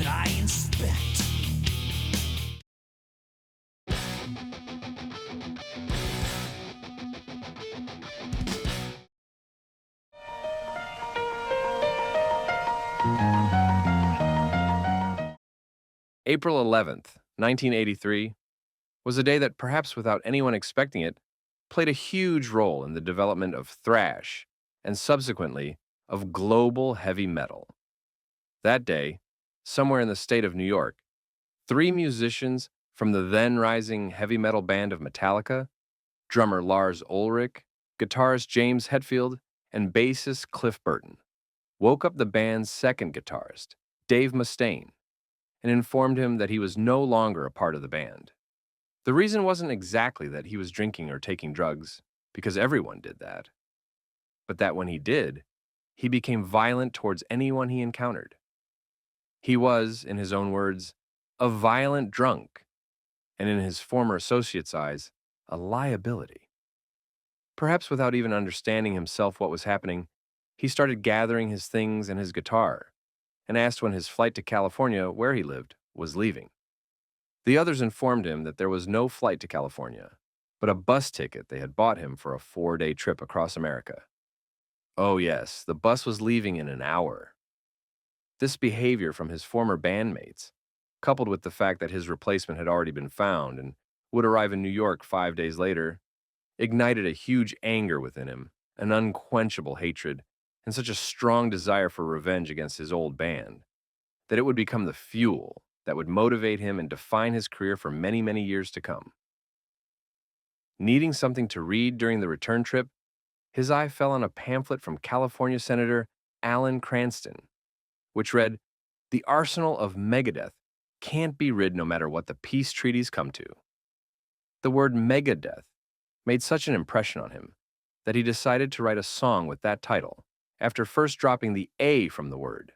I inspect. April 11th, 1983, was a day that, perhaps without anyone expecting it, played a huge role in the development of thrash and subsequently of global heavy metal. That day, somewhere in the state of New York, three musicians from the then rising heavy metal band of Metallica, drummer Lars Ulrich, guitarist James Hetfield, and bassist Cliff Burton, woke up the band's second guitarist, Dave Mustaine, and informed him that he was no longer a part of the band. The reason wasn't exactly that he was drinking or taking drugs, because everyone did that, but that when he did, he became violent towards anyone he encountered. He was, in his own words, a violent drunk, and in his former associates' eyes, a liability. Perhaps without even understanding himself what was happening, he started gathering his things and his guitar, and asked when his flight to California, where he lived, was leaving. The others informed him that there was no flight to California, but a bus ticket they had bought him for a 4-day trip across America. Oh yes, the bus was leaving in an hour. This behavior from his former bandmates, coupled with the fact that his replacement had already been found and would arrive in New York 5 days later, ignited a huge anger within him, an unquenchable hatred, and such a strong desire for revenge against his old band, that it would become the fuel that would motivate him and define his career for many, many years to come. Needing something to read during the return trip, his eye fell on a pamphlet from California Senator Alan Cranston, which read, "The arsenal of Megadeth can't be rid no matter what the peace treaties come to." The word Megadeth made such an impression on him that he decided to write a song with that title, after first dropping the A from the word.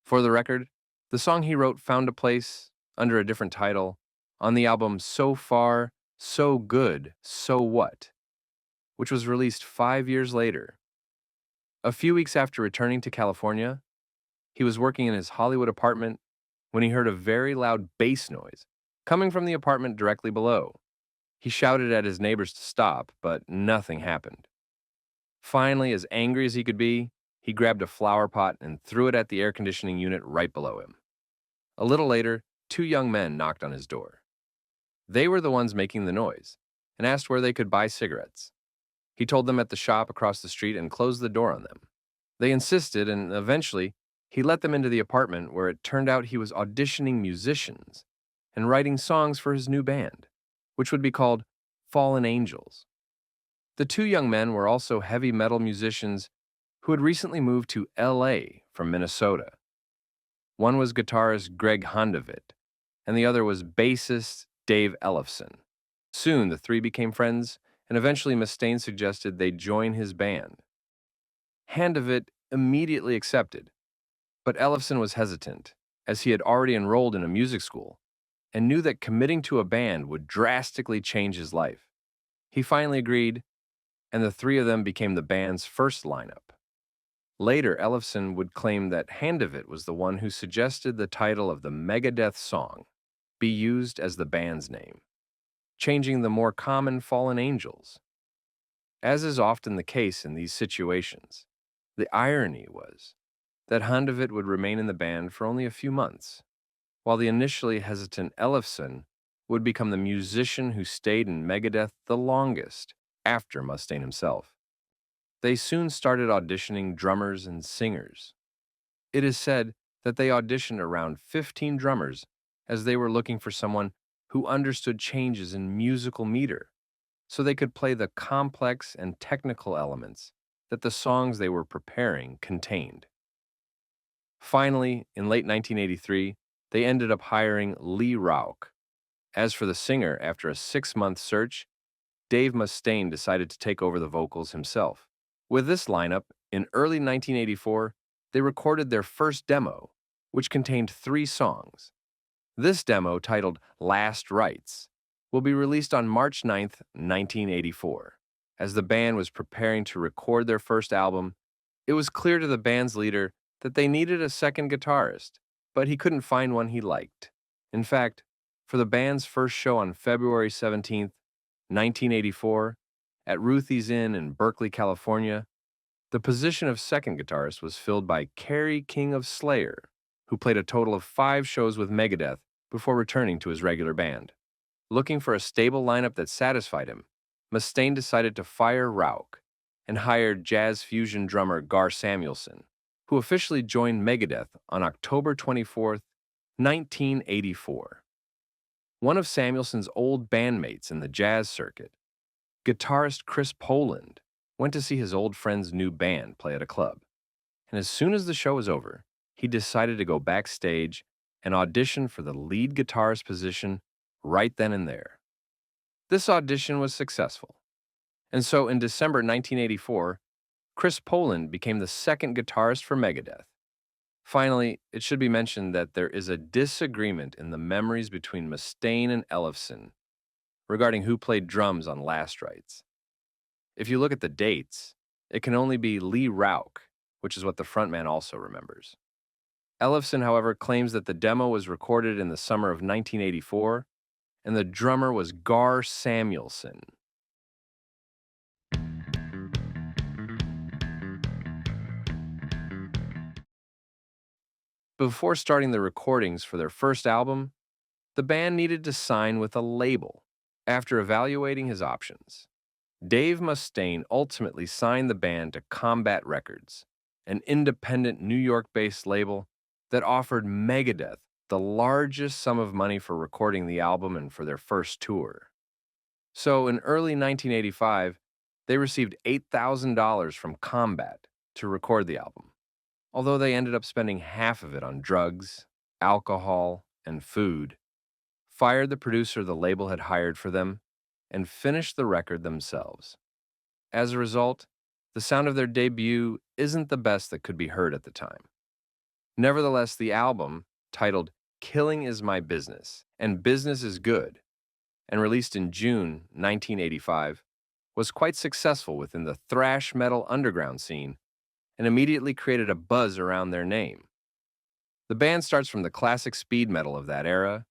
For the record, the song he wrote found a place, under a different title, on the album So Far, So Good, So What, which was released 5 years later. A few weeks after returning to California, he was working in his Hollywood apartment when he heard a very loud bass noise coming from the apartment directly below. He shouted at his neighbors to stop, but nothing happened. Finally, as angry as he could be, he grabbed a flower pot and threw it at the air conditioning unit right below him. A little later, two young men knocked on his door. They were the ones making the noise and asked where they could buy cigarettes. He told them at the shop across the street and closed the door on them. They insisted, and eventually, he let them into the apartment, where it turned out he was auditioning musicians and writing songs for his new band, which would be called Fallen Angels. The two young men were also heavy metal musicians who had recently moved to LA from Minnesota. One was guitarist Greg Handevidt, and the other was bassist Dave Ellefson. Soon, the three became friends, and eventually Mustaine suggested they join his band. Handevidt immediately accepted, but Ellefson was hesitant, as he had already enrolled in a music school and knew that committing to a band would drastically change his life. He finally agreed, and the three of them became the band's first lineup. Later, Ellefson would claim that Handevidt was the one who suggested the title of the Megadeth song be used as the band's name, changing the more common Fallen Angels. As is often the case in these situations, the irony was that Handevidt would remain in the band for only a few months, while the initially hesitant Ellefson would become the musician who stayed in Megadeth the longest after Mustaine himself. They soon started auditioning drummers and singers. It is said that they auditioned around 15 drummers, as they were looking for someone who understood changes in musical meter, so they could play the complex and technical elements that the songs they were preparing contained. Finally, in late 1983, they ended up hiring Lee Rauch. As for the singer, after a 6-month search, Dave Mustaine decided to take over the vocals himself. With this lineup, in early 1984, they recorded their first demo, which contained 3 songs. This demo, titled Last Rites, will be released on March 9th, 1984. As the band was preparing to record their first album, it was clear to the band's leader that they needed a second guitarist, but he couldn't find one he liked. In fact, for the band's first show on February 17th, 1984, at Ruthie's Inn in Berkeley, California, the position of second guitarist was filled by Kerry King of Slayer, who played a total of 5 shows with Megadeth before returning to his regular band. Looking for a stable lineup that satisfied him, Mustaine decided to fire Rauch and hired jazz fusion drummer Gar Samuelson, who officially joined Megadeth on October 24th, 1984. One of Samuelson's old bandmates in the jazz circuit, guitarist Chris Poland, went to see his old friend's new band play at a club. And as soon as the show was over, he decided to go backstage and audition for the lead guitarist position right then and there. This audition was successful. And so in December 1984, Chris Poland became the second guitarist for Megadeth. Finally, it should be mentioned that there is a disagreement in the memories between Mustaine and Ellefson regarding who played drums on Last Rites. If you look at the dates, it can only be Lee Rauch, which is what the frontman also remembers. Ellefson, however, claims that the demo was recorded in the summer of 1984, and the drummer was Gar Samuelson. Before starting the recordings for their first album, the band needed to sign with a label. After evaluating his options, Dave Mustaine ultimately signed the band to Combat Records, an independent New York-based label that offered Megadeth the largest sum of money for recording the album and for their first tour. So in early 1985, they received $8,000 from Combat to record the album, although they ended up spending half of it on drugs, alcohol, and food, fired the producer the label had hired for them, and finished the record themselves. As a result, the sound of their debut isn't the best that could be heard at the time. Nevertheless, the album, titled Killing Is My Business and Business Is Good, and released in June 1985, was quite successful within the thrash metal underground scene and immediately created a buzz around their name. The band starts from the classic speed metal of that era,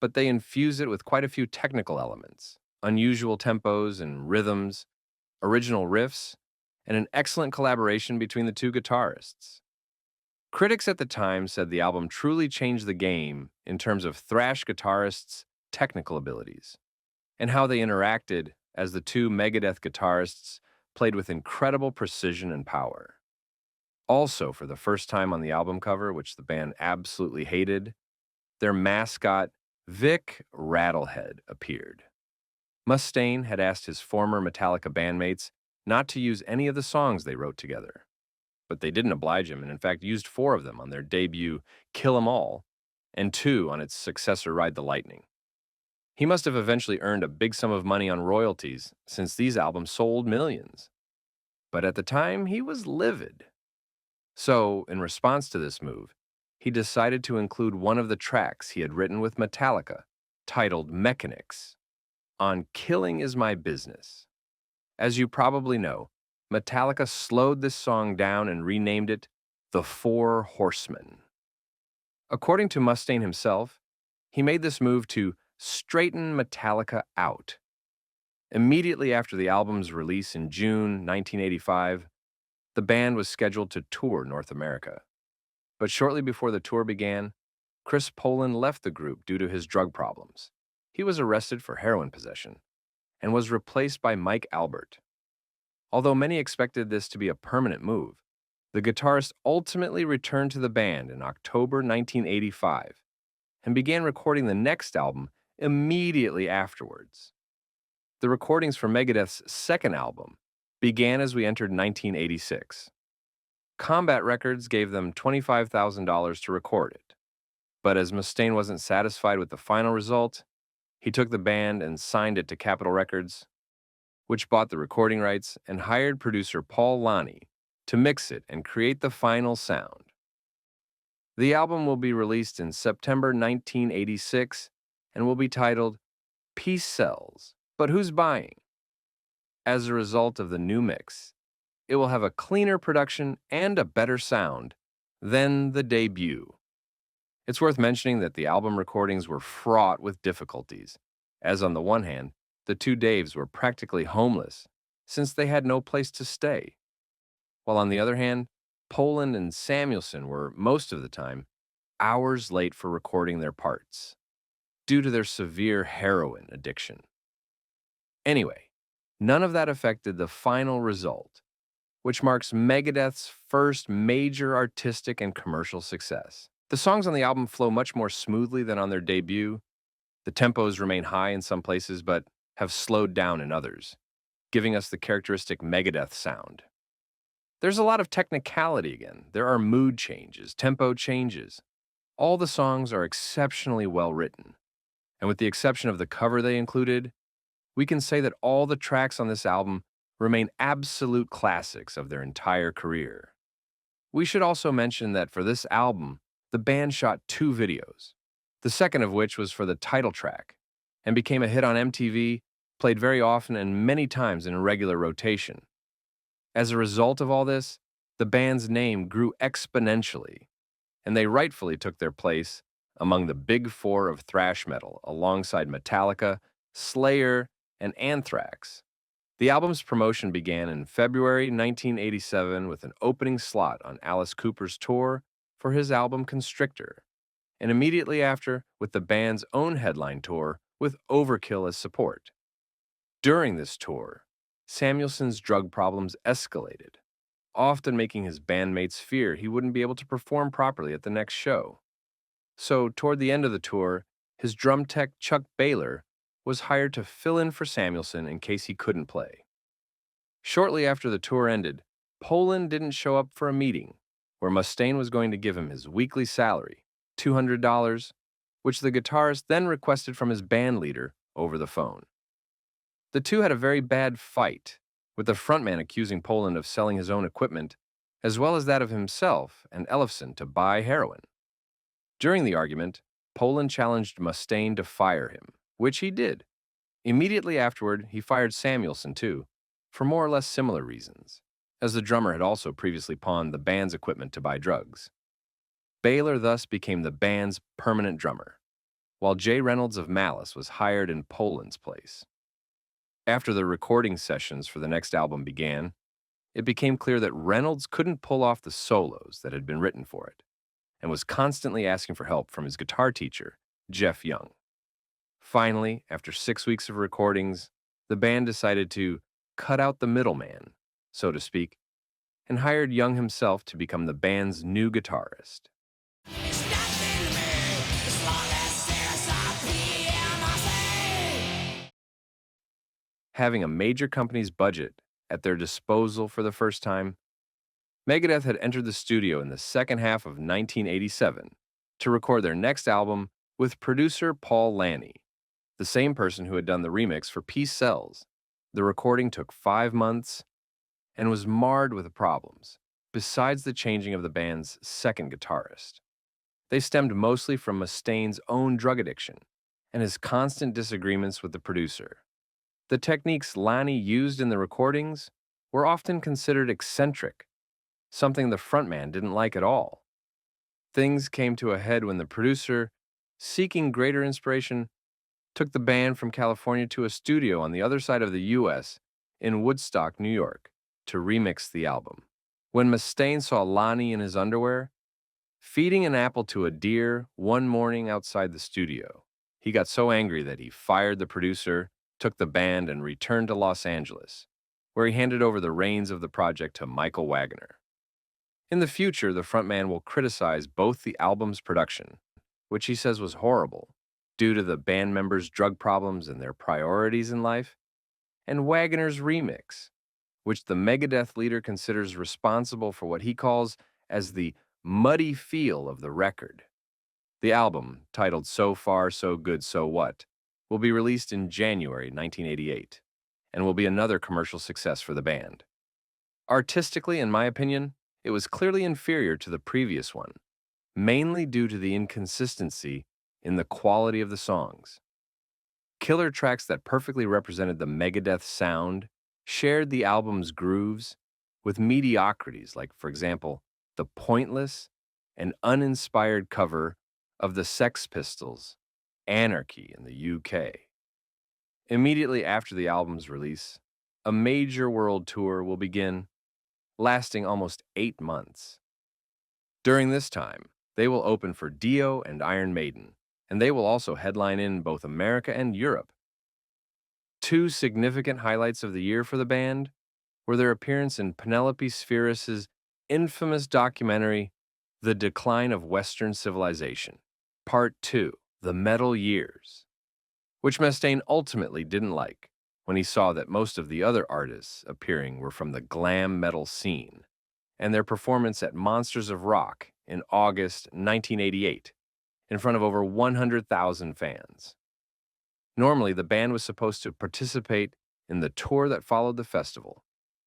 but they infuse it with quite a few technical elements, unusual tempos and rhythms, original riffs, and an excellent collaboration between the two guitarists. Critics at the time said the album truly changed the game in terms of thrash guitarists' technical abilities, and how they interacted as the two Megadeth guitarists played with incredible precision and power. Also, for the first time on the album cover, which the band absolutely hated, their mascot, Vic Rattlehead, appeared. Mustaine had asked his former Metallica bandmates not to use any of the songs they wrote together, but they didn't oblige him and in fact used 4 of them on their debut Kill 'Em All and 2 on its successor Ride the Lightning. He must have eventually earned a big sum of money on royalties since these albums sold millions. But at the time, he was livid. So, in response to this move, he decided to include one of the tracks he had written with Metallica, titled Mechanics, on Killing Is My Business. As you probably know, Metallica slowed this song down and renamed it The Four Horsemen. According to Mustaine himself, he made this move to straighten Metallica out. Immediately after the album's release in June 1985, the band was scheduled to tour North America. But shortly before the tour began, Chris Poland left the group due to his drug problems. He was arrested for heroin possession and was replaced by Mike Albert. Although many expected this to be a permanent move, the guitarist ultimately returned to the band in October 1985 and began recording the next album immediately afterwards. The recordings for Megadeth's second album began as we entered 1986. Combat Records gave them $25,000 to record it, but as Mustaine wasn't satisfied with the final result, he took the band and signed it to Capitol Records, which bought the recording rights and hired producer Paul Lani to mix it and create the final sound. The album will be released in September 1986 and will be titled Peace Sells, But Who's Buying? As a result of the new mix, it will have a cleaner production and a better sound than the debut. It's worth mentioning that the album recordings were fraught with difficulties, as on the one hand, the two Daves were practically homeless since they had no place to stay, while on the other hand, Poland and Samuelson were, most of the time, hours late for recording their parts due to their severe heroin addiction. Anyway, none of that affected the final result, which marks Megadeth's first major artistic and commercial success. The songs on the album flow much more smoothly than on their debut. The tempos remain high in some places, but have slowed down in others, giving us the characteristic Megadeth sound. There's a lot of technicality again. There are mood changes, tempo changes. All the songs are exceptionally well written, and with the exception of the cover they included, we can say that all the tracks on this album remain absolute classics of their entire career. We should also mention that for this album, the band shot two videos, the second of which was for the title track, and became a hit on MTV, played very often and many times in regular rotation. As a result of all this, the band's name grew exponentially, and they rightfully took their place among the big four of thrash metal alongside Metallica, Slayer, and Anthrax. The album's promotion began in February 1987 with an opening slot on Alice Cooper's tour for his album Constrictor, and immediately after with the band's own headline tour with Overkill as support. During this tour, Samuelson's drug problems escalated, often making his bandmates fear he wouldn't be able to perform properly at the next show. So, toward the end of the tour, his drum tech Chuck Baylor was hired to fill in for Samuelson in case he couldn't play. Shortly after the tour ended, Poland didn't show up for a meeting where Mustaine was going to give him his weekly salary, $200, which the guitarist then requested from his band leader over the phone. The two had a very bad fight, with the frontman accusing Poland of selling his own equipment, as well as that of himself and Ellefson to buy heroin. During the argument, Poland challenged Mustaine to fire him, which he did. Immediately afterward, he fired Samuelson too, for more or less similar reasons, as the drummer had also previously pawned the band's equipment to buy drugs. Baylor thus became the band's permanent drummer, while Jay Reynolds of Malice was hired in Poland's place. After the recording sessions for the next album began, it became clear that Reynolds couldn't pull off the solos that had been written for it, and was constantly asking for help from his guitar teacher, Jeff Young. Finally, after 6 weeks of recordings, the band decided to cut out the middleman, so to speak, and hired Young himself to become the band's new guitarist. Having a major company's budget at their disposal for the first time, Megadeth had entered the studio in the second half of 1987 to record their next album with producer Paul Lanny, the same person who had done the remix for Peace Sells. The recording took 5 months and was marred with problems, besides the changing of the band's second guitarist. They stemmed mostly from Mustaine's own drug addiction and his constant disagreements with the producer. The techniques Lanny used in the recordings were often considered eccentric, something the frontman didn't like at all. Things came to a head when the producer, seeking greater inspiration, took the band from California to a studio on the other side of the U.S. in Woodstock, New York, to remix the album. When Mustaine saw Lanny in his underwear, feeding an apple to a deer one morning outside the studio, he got so angry that he fired the producer, took the band, and returned to Los Angeles, where he handed over the reins of the project to Michael Wagner. In the future, the frontman will criticize both the album's production, which he says was horrible, due to the band members' drug problems and their priorities in life, and Wagner's remix, which the Megadeth leader considers responsible for what he calls as the muddy feel of the record. The album, titled So Far, So Good, So What, will be released in January 1988, and will be another commercial success for the band. Artistically, in my opinion, it was clearly inferior to the previous one, mainly due to the inconsistency in the quality of the songs. Killer tracks that perfectly represented the Megadeth sound shared the album's grooves with mediocrities like, for example, the pointless and uninspired cover of the Sex Pistols, Anarchy in the UK. Immediately after the album's release, a major world tour will begin, lasting almost 8 months. During this time, they will open for Dio and Iron Maiden, and they will also headline in both America and Europe. Two significant highlights of the year for the band were their appearance in Penelope Spheeris's infamous documentary, The Decline of Western Civilization, Part 2, The Metal Years, which Mustaine ultimately didn't like when he saw that most of the other artists appearing were from the glam metal scene, and their performance at Monsters of Rock in August 1988 in front of over 100,000 fans. Normally, the band was supposed to participate in the tour that followed the festival,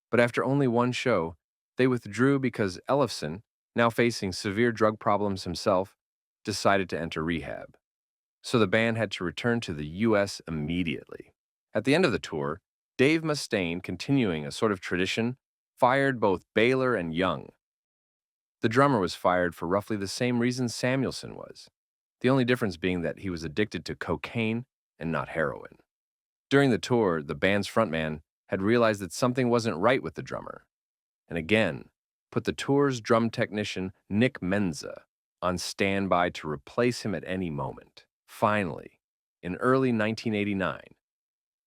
but after only one show, they withdrew because Ellefson, now facing severe drug problems himself, decided to enter rehab. So the band had to return to the US immediately. At the end of the tour, Dave Mustaine, continuing a sort of tradition, fired both Baylor and Young. The drummer was fired for roughly the same reason Samuelson was, the only difference being that he was addicted to cocaine and not heroin. During the tour, the band's frontman had realized that something wasn't right with the drummer, and again, put the tour's drum technician, Nick Menza, on standby to replace him at any moment. Finally, in early 1989,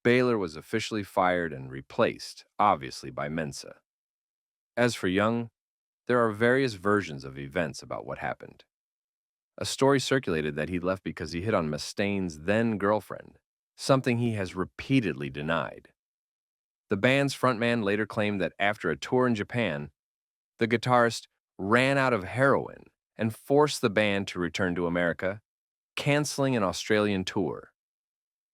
Baylor was officially fired and replaced, obviously, by Mensa. As for Young, there are various versions of events about what happened. A story circulated that he left because he hit on Mustaine's then-girlfriend, something he has repeatedly denied. The band's frontman later claimed that after a tour in Japan, the guitarist ran out of heroin and forced the band to return to America, canceling an Australian tour.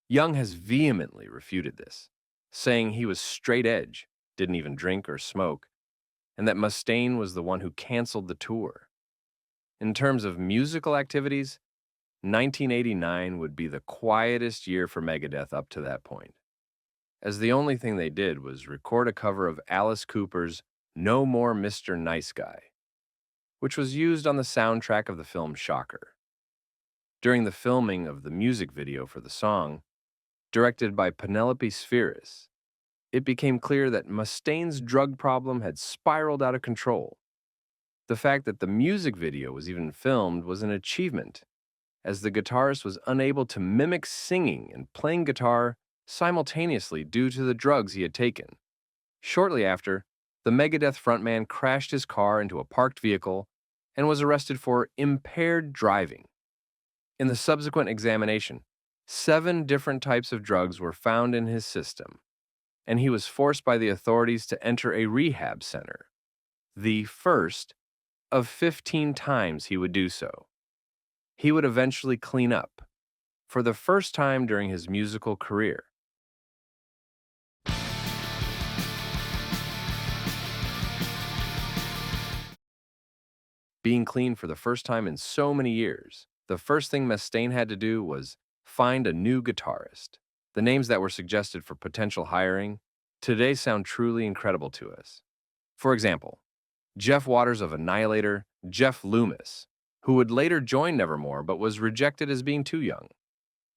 Young has vehemently refuted this, saying he was straight edge, didn't even drink or smoke, and that Mustaine was the one who canceled the tour. In terms of musical activities, 1989 would be the quietest year for Megadeth up to that point, as the only thing they did was record a cover of Alice Cooper's No More Mr. Nice Guy, which was used on the soundtrack of the film Shocker. During the filming of the music video for the song, directed by Penelope Spheeris, it became clear that Mustaine's drug problem had spiraled out of control. The fact that the music video was even filmed was an achievement, as the guitarist was unable to mimic singing and playing guitar simultaneously due to the drugs he had taken. Shortly after, the Megadeth frontman crashed his car into a parked vehicle and was arrested for impaired driving. In the subsequent examination, 7 different types of drugs were found in his system, and he was forced by the authorities to enter a rehab center, the first of 15 times he would do so. He would eventually clean up, for the first time during his musical career. Being clean for the first time in so many years, the first thing Mustaine had to do was find a new guitarist. The names that were suggested for potential hiring today sound truly incredible to us. For example, Jeff Waters of Annihilator, Jeff Loomis, who would later join Nevermore but was rejected as being too young.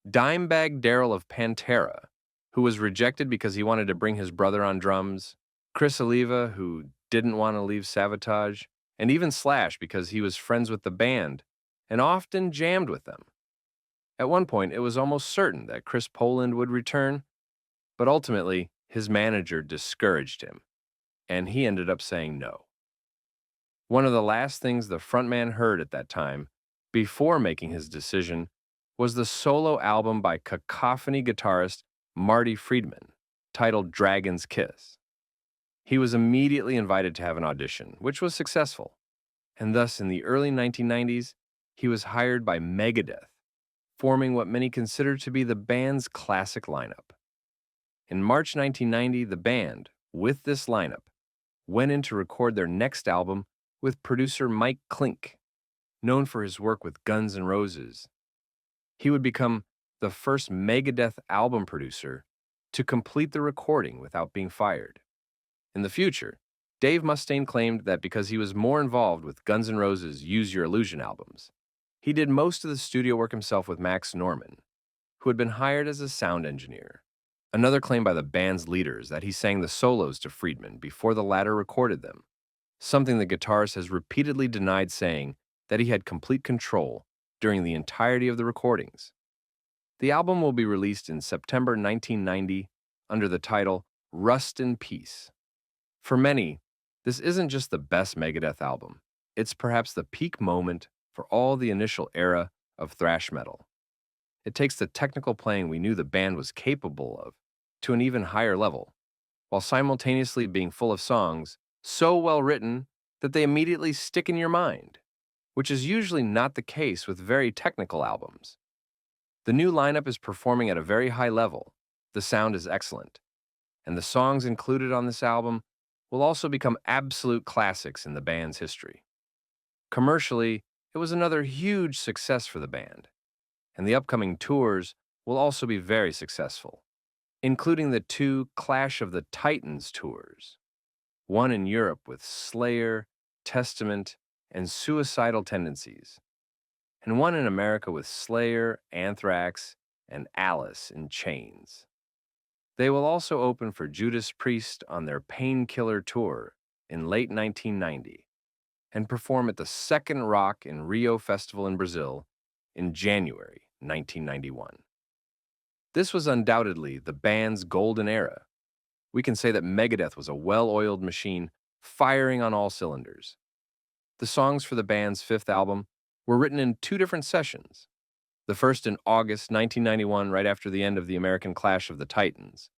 Dimebag Darrell of Pantera, who was rejected because he wanted to bring his brother on drums. Chris Oliva, who didn't want to leave Savatage. And even Slash because he was friends with the band and often jammed with them. At one point, it was almost certain that Chris Poland would return, but ultimately, his manager discouraged him, and he ended up saying no. One of the last things the frontman heard at that time, before making his decision, was the solo album by Cacophony guitarist Marty Friedman, titled Dragon's Kiss. He was immediately invited to have an audition, which was successful, and thus in the early 1990s, he was hired by Megadeth, forming what many consider to be the band's classic lineup. In March 1990, the band, with this lineup, went in to record their next album with producer Mike Klink, known for his work with Guns N' Roses. He would become the first Megadeth album producer to complete the recording without being fired. In the future, Dave Mustaine claimed that because he was more involved with Guns N' Roses' Use Your Illusion albums, He did most of the studio work himself with Max Norman, who had been hired as a sound engineer. Another claim by the band's leader is that he sang the solos to Friedman before the latter recorded them, something the guitarist has repeatedly denied, saying that he had complete control during the entirety of the recordings. The album will be released in September 1990 under the title Rust in Peace. For many, this isn't just the best Megadeth album, it's perhaps the peak moment for all the initial era of thrash metal. It takes the technical playing we knew the band was capable of to an even higher level, while simultaneously being full of songs so well written that they immediately stick in your mind, which is usually not the case with very technical albums. The new lineup is performing at a very high level, the sound is excellent, and the songs included on this album will also become absolute classics in the band's history. Commercially, it was another huge success for the band, and the upcoming tours will also be very successful, including the two Clash of the Titans tours, one in Europe with Slayer, Testament, and Suicidal Tendencies, and one in America with Slayer, Anthrax, and Alice in Chains. They will also open for Judas Priest on their Painkiller tour in late 1990 and perform at the Second Rock in Rio Festival in Brazil in January 1991. This was undoubtedly the band's golden era. We can say that Megadeth was a well-oiled machine firing on all cylinders. The songs for the band's fifth album were written in two different sessions. The first in August 1991, right after the end of the American Clash of the Titans,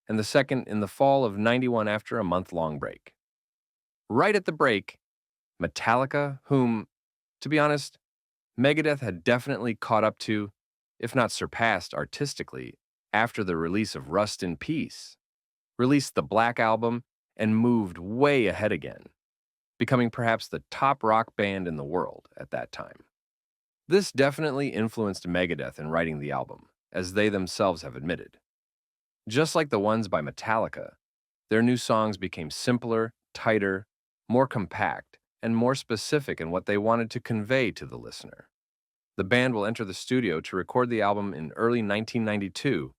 and the second in the fall of '91 after a month-long break. Right at the break, Metallica, whom, to be honest, Megadeth had definitely caught up to, if not surpassed artistically, after the release of Rust in Peace, released the Black Album and moved way ahead again, becoming perhaps the top rock band in the world at that time. This definitely influenced Megadeth in writing the album, as they themselves have admitted. Just like the ones by Metallica, their new songs became simpler, tighter, more compact, and more specific in what they wanted to convey to the listener. The band will enter the studio to record the album in early 1992,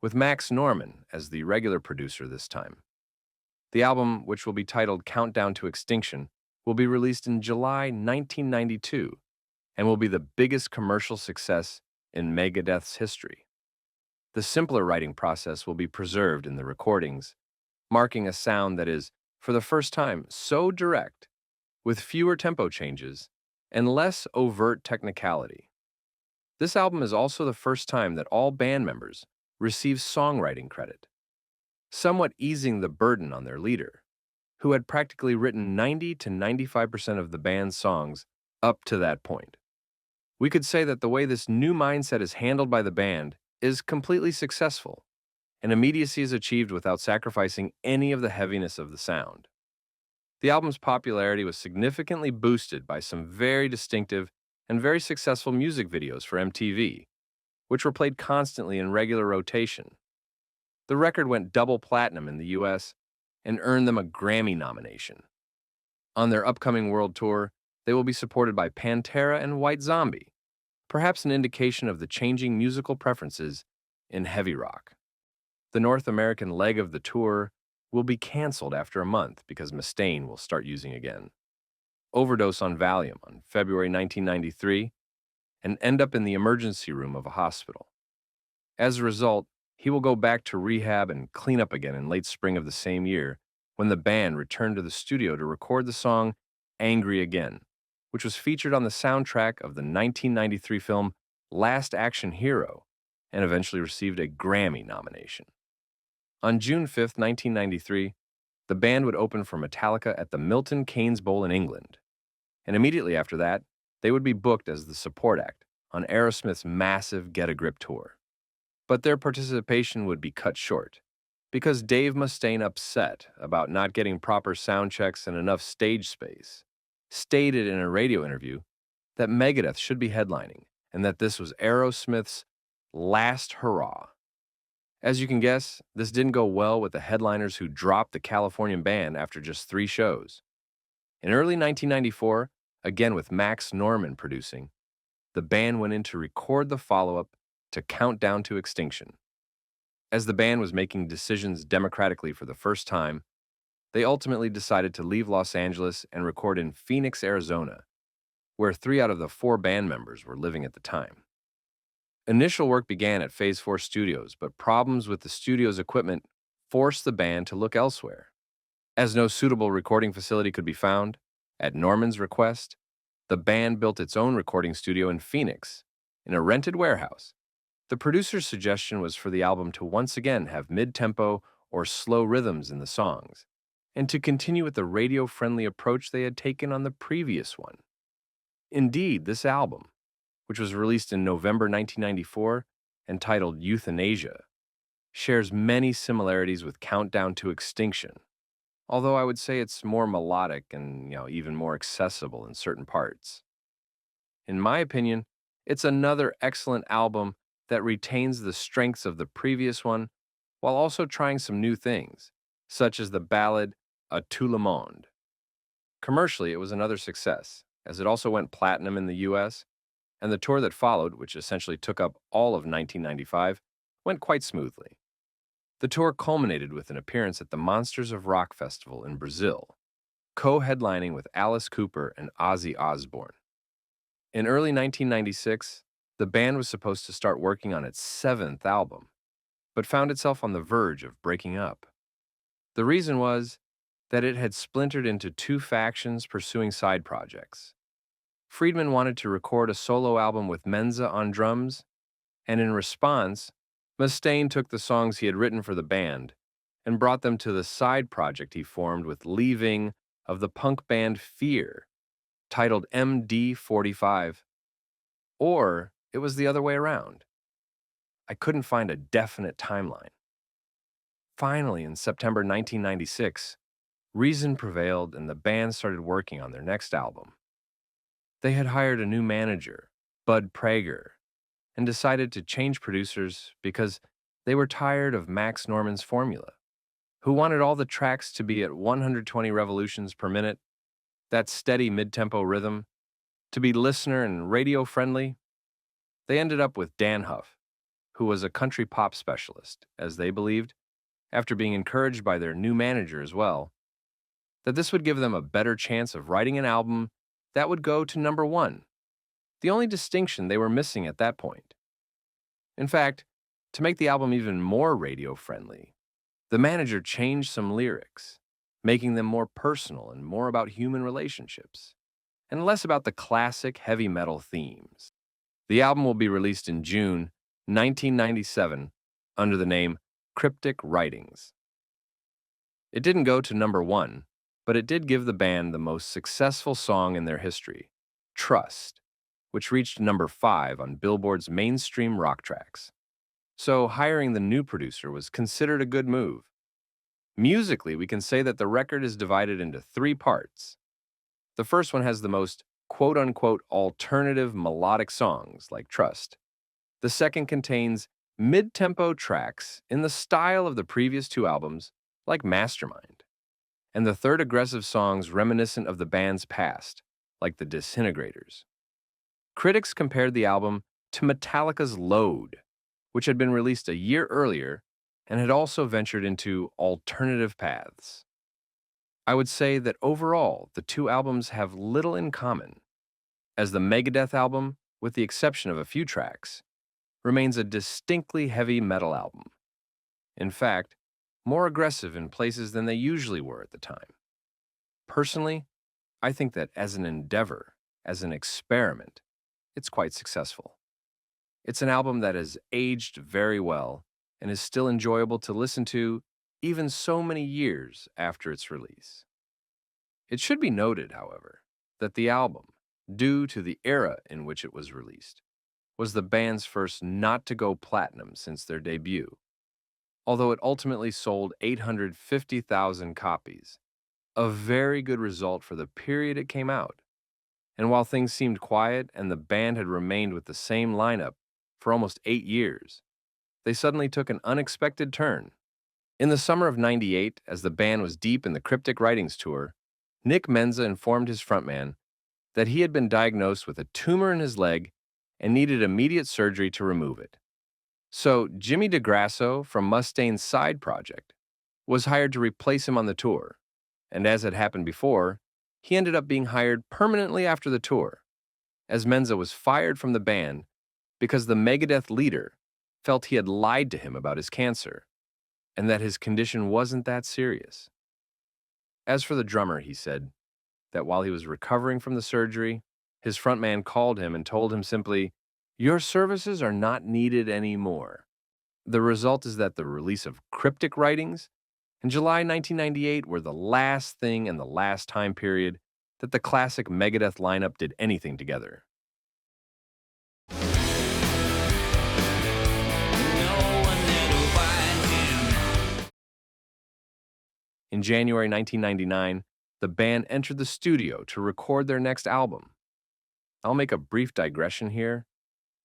with Max Norman as the regular producer this time. The album, which will be titled Countdown to Extinction, will be released in July 1992 and will be the biggest commercial success in Megadeth's history. The simpler writing process will be preserved in the recordings, marking a sound that is, for the first time, so direct, with fewer tempo changes and less overt technicality. This album is also the first time that all band members receive songwriting credit, somewhat easing the burden on their leader, who had practically written 90 to 95% of the band's songs up to that point. We could say that the way this new mindset is handled by the band is completely successful, and immediacy is achieved without sacrificing any of the heaviness of the sound. The album's popularity was significantly boosted by some very distinctive and very successful music videos for MTV, which were played constantly in regular rotation. The record went double platinum in the US and earned them a Grammy nomination. On their upcoming world tour, they will be supported by Pantera and White Zombie, perhaps an indication of the changing musical preferences in heavy rock. The North American leg of the tour will be canceled after a month because Mustaine will start using again, overdose on Valium on February 1993, and end up in the emergency room of a hospital. As a result, he will go back to rehab and clean up again in late spring of the same year when the band returned to the studio to record the song Angry Again, which was featured on the soundtrack of the 1993 film Last Action Hero and eventually received a Grammy nomination. On June 5, 1993, the band would open for Metallica at the Milton Keynes Bowl in England, and immediately after that, they would be booked as the support act on Aerosmith's massive Get a Grip tour. But their participation would be cut short, because Dave Mustaine, upset about not getting proper sound checks and enough stage space, stated in a radio interview that Megadeth should be headlining and that this was Aerosmith's last hurrah. As you can guess, this didn't go well with the headliners who dropped the Californian band after just 3 shows. In early 1994, again with Max Norman producing, the band went in to record the follow-up to Countdown to Extinction. As the band was making decisions democratically for the first time, they ultimately decided to leave Los Angeles and record in Phoenix, Arizona, where 3 out of the 4 band members were living at the time. Initial work began at Phase 4 Studios, but problems with the studio's equipment forced the band to look elsewhere. As no suitable recording facility could be found, at Norman's request, the band built its own recording studio in Phoenix, in a rented warehouse. The producer's suggestion was for the album to once again have mid-tempo or slow rhythms in the songs, and to continue with the radio-friendly approach they had taken on the previous one. Indeed, this album, which was released in November 1994 and titled Euthanasia, shares many similarities with Countdown to Extinction, although I would say it's more melodic and, even more accessible in certain parts. In my opinion, it's another excellent album that retains the strengths of the previous one while also trying some new things, such as the ballad A Tout le Monde. Commercially, it was another success, as it also went platinum in the US, and the tour that followed, which essentially took up all of 1995, went quite smoothly. The tour culminated with an appearance at the Monsters of Rock Festival in Brazil, co-headlining with Alice Cooper and Ozzy Osbourne. In early 1996, the band was supposed to start working on its 7th album, but found itself on the verge of breaking up. The reason was that it had splintered into 2 factions pursuing side projects. Friedman wanted to record a solo album with Menza on drums, and in response, Mustaine took the songs he had written for the band and brought them to the side project he formed with Leaving of the punk band Fear, titled MD45. Or it was the other way around. I couldn't find a definite timeline. Finally, in September 1996, reason prevailed and the band started working on their next album. They had hired a new manager, Bud Prager, and decided to change producers because they were tired of Max Norman's formula, who wanted all the tracks to be at 120 revolutions per minute, that steady mid-tempo rhythm, to be listener and radio-friendly. They ended up with Dan Huff, who was a country pop specialist, as they believed, after being encouraged by their new manager as well, that this would give them a better chance of writing an album that would go to number 1, the only distinction they were missing at that point. In fact, to make the album even more radio-friendly, the manager changed some lyrics, making them more personal and more about human relationships, and less about the classic heavy metal themes. The album will be released in June 1997 under the name Cryptic Writings. It didn't go to number 1, but it did give the band the most successful song in their history, Trust, which reached number 5 on Billboard's mainstream rock tracks. So hiring the new producer was considered a good move. Musically, we can say that the record is divided into 3 parts. The first one has the most quote-unquote alternative melodic songs, like Trust. The second contains mid-tempo tracks in the style of the previous 2 albums, like Mastermind. And the third aggressive songs reminiscent of the band's past, like the Disintegrators. Critics compared the album to Metallica's Load, which had been released a year earlier and had also ventured into alternative paths. I would say that overall, the 2 albums have little in common, as the Megadeth album, with the exception of a few tracks, remains a distinctly heavy metal album. In fact, more aggressive in places than they usually were at the time. Personally, I think that as an endeavor, as an experiment, it's quite successful. It's an album that has aged very well and is still enjoyable to listen to even so many years after its release. It should be noted, however, that the album, due to the era in which it was released, was the band's first not to go platinum since their debut, although it ultimately sold 850,000 copies, a very good result for the period it came out. And while things seemed quiet and the band had remained with the same lineup for almost 8 years, they suddenly took an unexpected turn. In the summer of '98, as the band was deep in the Cryptic Writings tour, Nick Menza informed his frontman that he had been diagnosed with a tumor in his leg and needed immediate surgery to remove it. So Jimmy DeGrasso from Mustaine's side project was hired to replace him on the tour, and as had happened before, he ended up being hired permanently after the tour, as Menza was fired from the band because the Megadeth leader felt he had lied to him about his cancer and that his condition wasn't that serious. As for the drummer, he said that while he was recovering from the surgery, his frontman called him and told him simply, "Your services are not needed anymore." The result is that the release of cryptic writings in July 1998 were the last thing in the last time period that the classic Megadeth lineup did anything together. In January 1999, the band entered the studio to record their next album. I'll make a brief digression here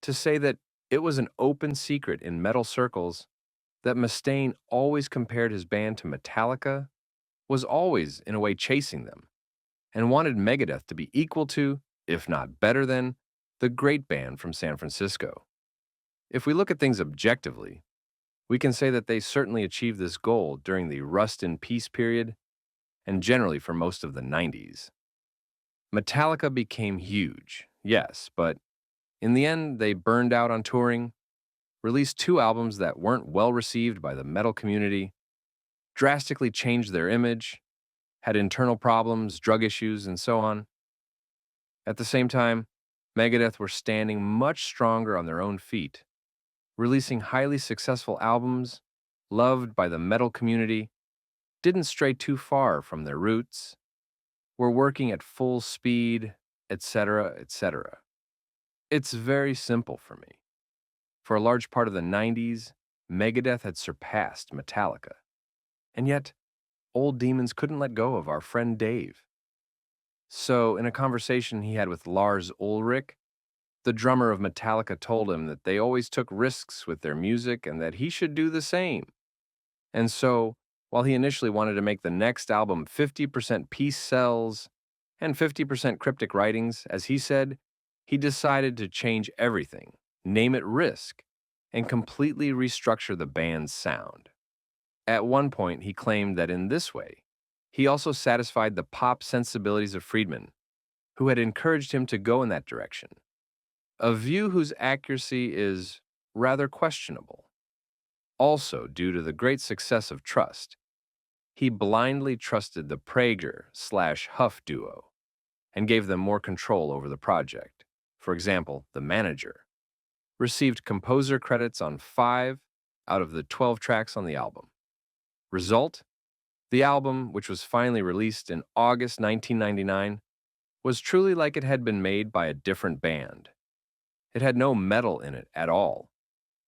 to say that it was an open secret in metal circles that Mustaine always compared his band to Metallica, was always, in a way, chasing them, and wanted Megadeth to be equal to, if not better than, the great band from San Francisco. If we look at things objectively, we can say that they certainly achieved this goal during the Rust in Peace period and generally for most of the 90s. Metallica became huge, yes, but in the end, they burned out on touring, released two albums that weren't well received by the metal community, drastically changed their image, had internal problems, drug issues, and so on. At the same time, Megadeth were standing much stronger on their own feet, releasing highly successful albums, loved by the metal community, didn't stray too far from their roots, were working at full speed, etc., etc. It's very simple for me. For a large part of the 90s, Megadeth had surpassed Metallica. And yet, Old Demons couldn't let go of our friend Dave. So, in a conversation he had with Lars Ulrich, the drummer of Metallica told him that they always took risks with their music and that he should do the same. And so, while he initially wanted to make the next album 50% peace cells and 50% cryptic writings, as he said, he decided to change everything, name it Risk, and completely restructure the band's sound. At one point, he claimed that in this way, he also satisfied the pop sensibilities of Friedman, who had encouraged him to go in that direction, a view whose accuracy is rather questionable. Also, due to the great success of Trust, he blindly trusted the Prager/Huff duo and gave them more control over the project. For example, the manager received composer credits on 5 out of the 12 tracks on the album. Result? The album, which was finally released in August 1999, was truly like it had been made by a different band. It had no metal in it at all.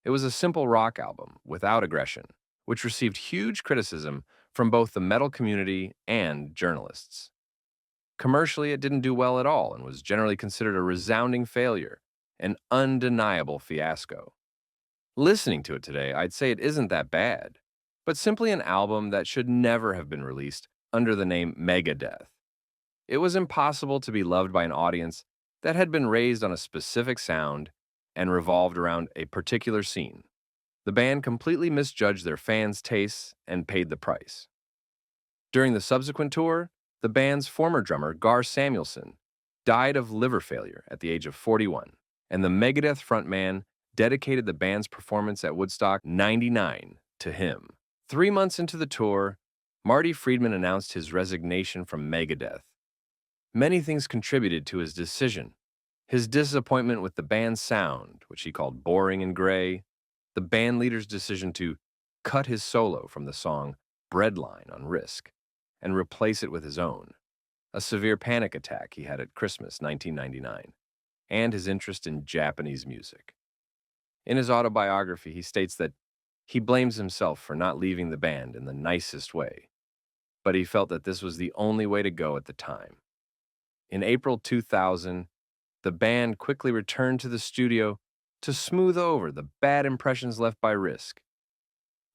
It was a simple rock album without aggression, which received huge criticism from both the metal community and journalists. Commercially, it didn't do well at all and was generally considered a resounding failure, an undeniable fiasco. Listening to it today, I'd say it isn't that bad, but simply an album that should never have been released under the name Megadeth. It was impossible to be loved by an audience that had been raised on a specific sound and revolved around a particular scene. The band completely misjudged their fans' tastes and paid the price. During the subsequent tour, the band's former drummer, Gar Samuelson, died of liver failure at the age of 41, and the Megadeth frontman dedicated the band's performance at Woodstock 99 to him. 3 months into the tour, Marty Friedman announced his resignation from Megadeth. Many things contributed to his decision. His disappointment with the band's sound, which he called boring and gray, the band leader's decision to cut his solo from the song Breadline on Risk and replace it with his own, a severe panic attack he had at Christmas 1999, and his interest in Japanese music. In his autobiography, he states that he blames himself for not leaving the band in the nicest way, but he felt that this was the only way to go at the time. In April 2000, the band quickly returned to the studio to smooth over the bad impressions left by Risk,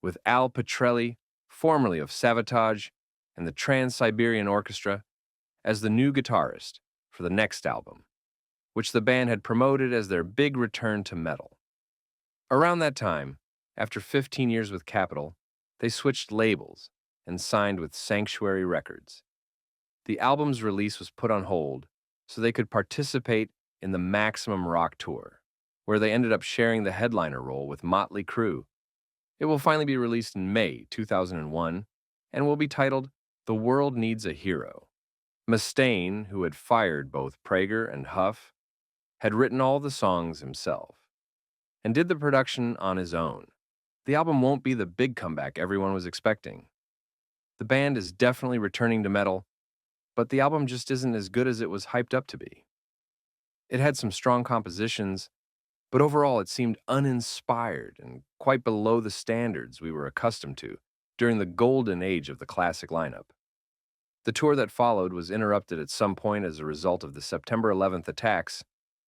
with Al Pitrelli, formerly of Savatage and the Trans-Siberian Orchestra, as the new guitarist for the next album, which the band had promoted as their big return to metal. Around that time, after 15 years with Capitol, they switched labels and signed with Sanctuary Records. The album's release was put on hold so they could participate in the Maximum Rock Tour, where they ended up sharing the headliner role with Motley Crue. It will finally be released in May 2001 and will be titled The World Needs a Hero. Mustaine, who had fired both Prager and Huff, had written all the songs himself and did the production on his own. The album won't be the big comeback everyone was expecting. The band is definitely returning to metal, but the album just isn't as good as it was hyped up to be. It had some strong compositions, but overall it seemed uninspired and quite below the standards we were accustomed to during the golden age of the classic lineup. The tour that followed was interrupted at some point as a result of the September 11th attacks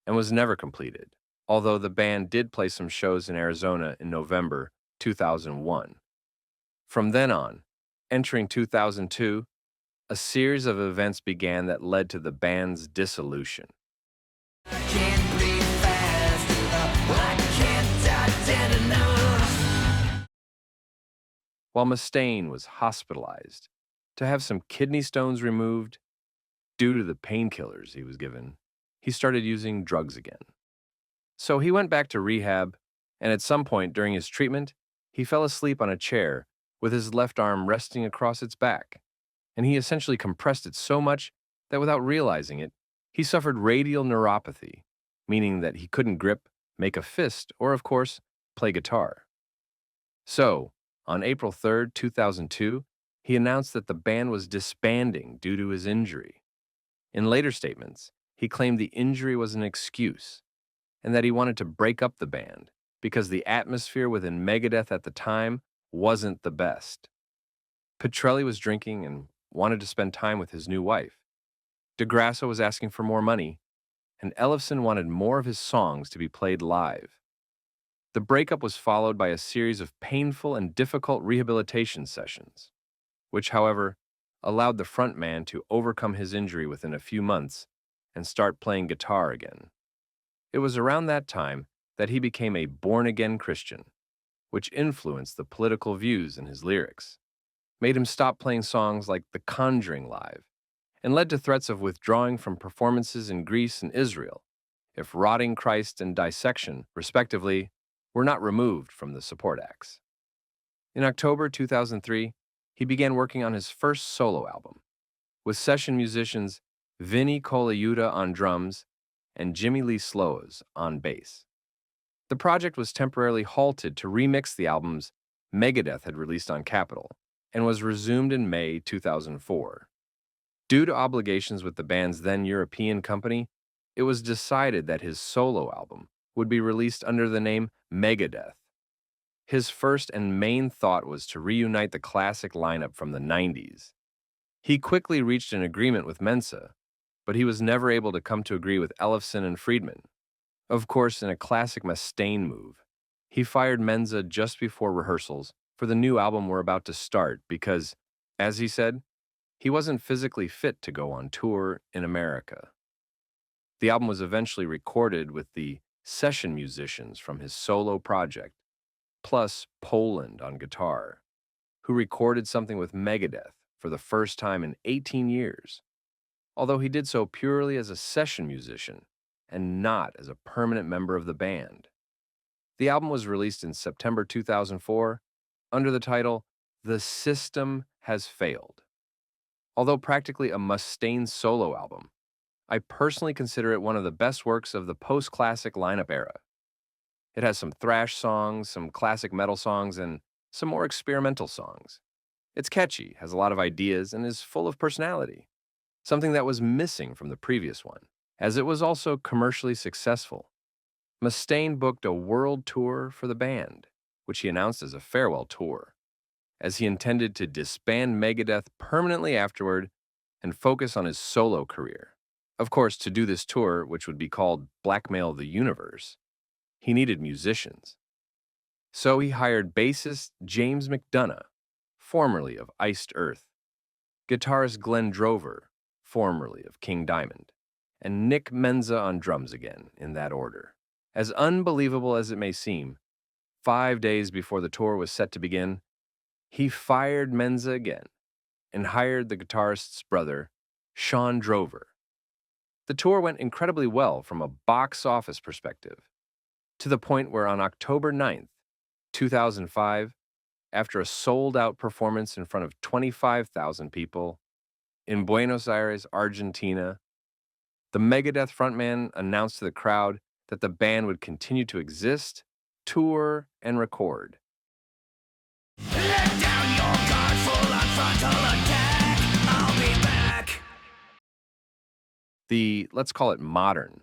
and was never completed, although the band did play some shows in Arizona in November 2001. From then on, entering 2002, a series of events began that led to the band's dissolution. While Mustaine was hospitalized to have some kidney stones removed due to the painkillers he was given, he started using drugs again. So he went back to rehab, and at some point during his treatment, he fell asleep on a chair with his left arm resting across its back, and he essentially compressed it so much that without realizing it, he suffered radial neuropathy, meaning that he couldn't grip, make a fist, or, of course, play guitar. So, on April 3rd, 2002, he announced that the band was disbanding due to his injury. In later statements, he claimed the injury was an excuse and that he wanted to break up the band because the atmosphere within Megadeth at the time wasn't the best. Petrelli was drinking and wanted to spend time with his new wife. DeGrasso was asking for more money, and Ellefson wanted more of his songs to be played live. The breakup was followed by a series of painful and difficult rehabilitation sessions, which, however, allowed the frontman to overcome his injury within a few months and start playing guitar again. It was around that time that he became a born-again Christian, which influenced the political views in his lyrics, made him stop playing songs like The Conjuring live, and led to threats of withdrawing from performances in Greece and Israel if Rotting Christ and Dissection, respectively, were not removed from the support acts. In October 2003, he began working on his first solo album, with session musicians Vinny Colaiuta on drums and Jimmy Lee Sloas on bass. The project was temporarily halted to remix the albums Megadeth had released on Capitol and was resumed in May 2004. Due to obligations with the band's then European company, it was decided that his solo album would be released under the name Megadeth. His first and main thought was to reunite the classic lineup from the 90s. He quickly reached an agreement with Mensa, but he was never able to come to agree with Ellefson and Friedman. Of course, in a classic Mustaine move, he fired Mensa just before rehearsals for the new album we're about to start because, as he said, he wasn't physically fit to go on tour in America. The album was eventually recorded with the session musicians from his solo project, plus Poland on guitar, who recorded something with Megadeth for the first time in 18 years, although he did so purely as a session musician and not as a permanent member of the band. The album was released in September 2004 under the title The System Has Failed. Although practically a Mustaine solo album, I personally consider it one of the best works of the post-classic lineup era. It has some thrash songs, some classic metal songs, and some more experimental songs. It's catchy, has a lot of ideas, and is full of personality, something that was missing from the previous one, as it was also commercially successful. Mustaine booked a world tour for the band, which he announced as a farewell tour, as he intended to disband Megadeth permanently afterward and focus on his solo career. Of course, to do this tour, which would be called Blackmail the Universe, he needed musicians. So he hired bassist James McDonough, formerly of Iced Earth, guitarist Glenn Drover, formerly of King Diamond, and Nick Menza on drums again, in that order. As unbelievable as it may seem, 5 days before the tour was set to begin, he fired Menza again and hired the guitarist's brother, Sean Drover. The tour went incredibly well from a box office perspective, to the point where on October 9th, 2005, after a sold-out performance in front of 25,000 people in Buenos Aires, Argentina, the Megadeth frontman announced to the crowd that the band would continue to exist, tour, and record. Let down your guard, full on frontal attack. I'll be back. The, let's call it modern,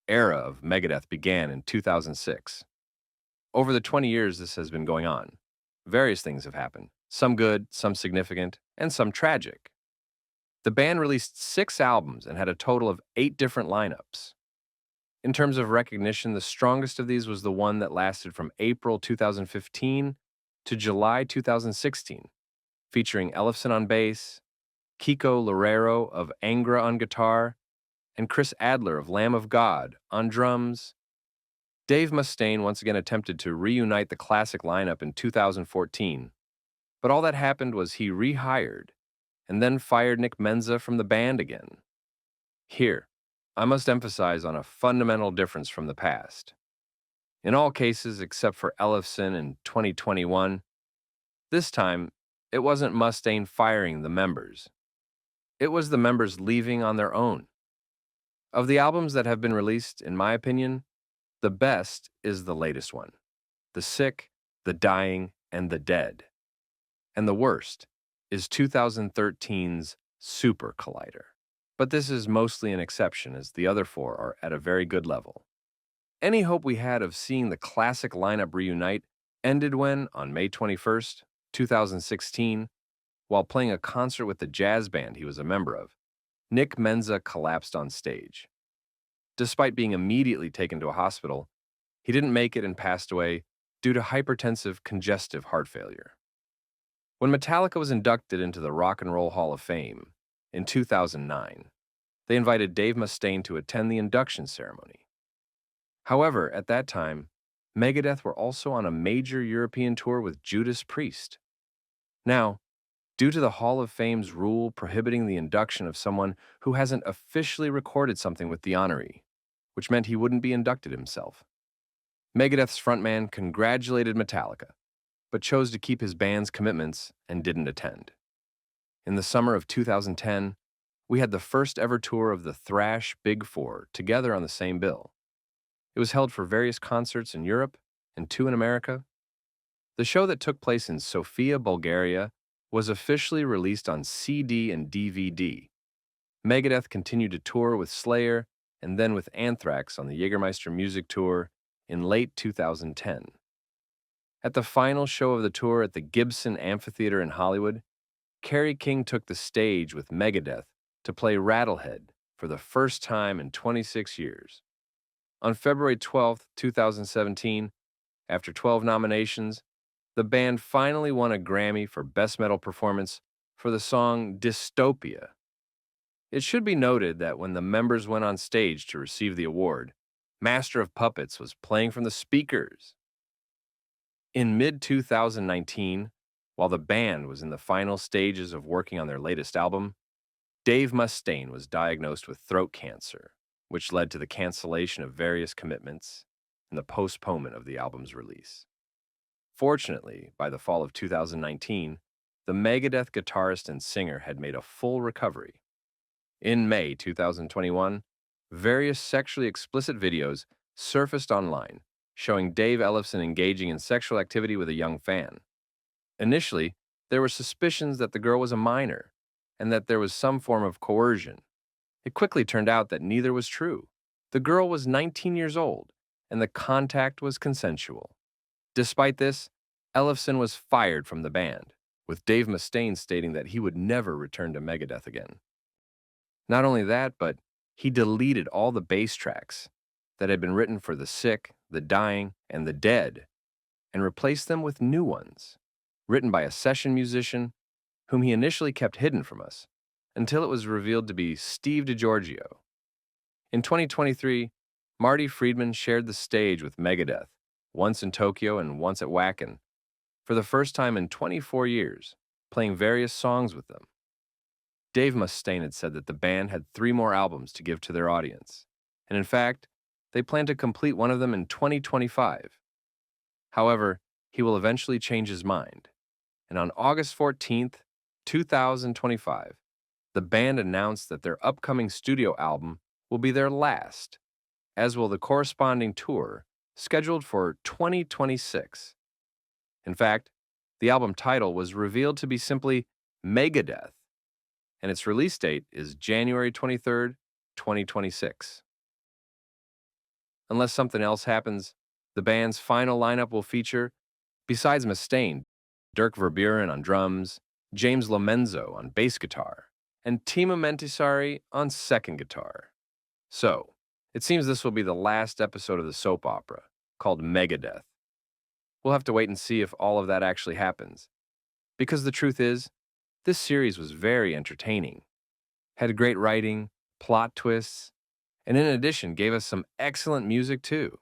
era of Megadeth began in 2006. Over the 20 years this has been going on, various things have happened, some good, some significant, and some tragic. The band released 6 albums and had a total of 8 different lineups. In terms of recognition, the strongest of these was the one that lasted from April 2015 to July 2016, featuring Ellefson on bass, Kiko Loureiro of Angra on guitar, and Chris Adler of Lamb of God on drums. Dave Mustaine once again attempted to reunite the classic lineup in 2014, but all that happened was he rehired and then fired Nick Menza from the band again. Here, I must emphasize on a fundamental difference from the past. In all cases except for Ellefson in 2021, this time it wasn't Mustaine firing the members. It was the members leaving on their own. Of the albums that have been released, in my opinion, the best is the latest one, The Sick, The Dying, and The Dead. And the worst is 2013's Super Collider. But this is mostly an exception, as the other 4 are at a very good level. Any hope we had of seeing the classic lineup reunite ended when, on May 21st, 2016, while playing a concert with the jazz band he was a member of, Nick Menza collapsed on stage. Despite being immediately taken to a hospital, he didn't make it and passed away due to hypertensive congestive heart failure. When Metallica was inducted into the Rock and Roll Hall of Fame in 2009, they invited Dave Mustaine to attend the induction ceremony. However, at that time, Megadeth were also on a major European tour with Judas Priest. Now, due to the Hall of Fame's rule prohibiting the induction of someone who hasn't officially recorded something with the honoree, which meant he wouldn't be inducted himself, Megadeth's frontman congratulated Metallica, but chose to keep his band's commitments and didn't attend. In the summer of 2010, we had the first ever tour of the thrash Big Four together on the same bill. It was held for various concerts in Europe and 2 in America. The show that took place in Sofia, Bulgaria, was officially released on CD and DVD. Megadeth continued to tour with Slayer and then with Anthrax on the Jägermeister Music Tour in late 2010. At the final show of the tour at the Gibson Amphitheater in Hollywood, Kerry King took the stage with Megadeth to play Rattlehead for the first time in 26 years. On February 12, 2017, after 12 nominations, the band finally won a Grammy for Best Metal Performance for the song Dystopia. It should be noted that when the members went on stage to receive the award, Master of Puppets was playing from the speakers. In mid-2019, while the band was in the final stages of working on their latest album, Dave Mustaine was diagnosed with throat cancer, which led to the cancellation of various commitments and the postponement of the album's release. Fortunately, by the fall of 2019, the Megadeth guitarist and singer had made a full recovery. In May 2021, various sexually explicit videos surfaced online showing Dave Ellefson engaging in sexual activity with a young fan. Initially, there were suspicions that the girl was a minor and that there was some form of coercion. It quickly turned out that neither was true. The girl was 19 years old, and the contact was consensual. Despite this, Ellefson was fired from the band, with Dave Mustaine stating that he would never return to Megadeth again. Not only that, but he deleted all the bass tracks that had been written for The Sick, The Dying, and The Dead, and replaced them with new ones, written by a session musician whom he initially kept hidden from us, until it was revealed to be Steve DiGiorgio. In 2023, Marty Friedman shared the stage with Megadeth, once in Tokyo and once at Wacken, for the first time in 24 years, playing various songs with them. Dave Mustaine had said that the band had 3 more albums to give to their audience, and in fact, they plan to complete one of them in 2025. However, he will eventually change his mind, and on August 14th, 2025, the band announced that their upcoming studio album will be their last, as will the corresponding tour scheduled for 2026. In fact, the album title was revealed to be simply Megadeth, and its release date is January 23rd, 2026. Unless something else happens, the band's final lineup will feature, besides Mustaine, Dirk Verburen on drums, James Lomenzo on bass guitar, and Timo Mentisari on second guitar. So, it seems this will be the last episode of the soap opera, called Megadeth. We'll have to wait and see if all of that actually happens. Because the truth is, this series was very entertaining, had great writing, plot twists, and in addition gave us some excellent music too.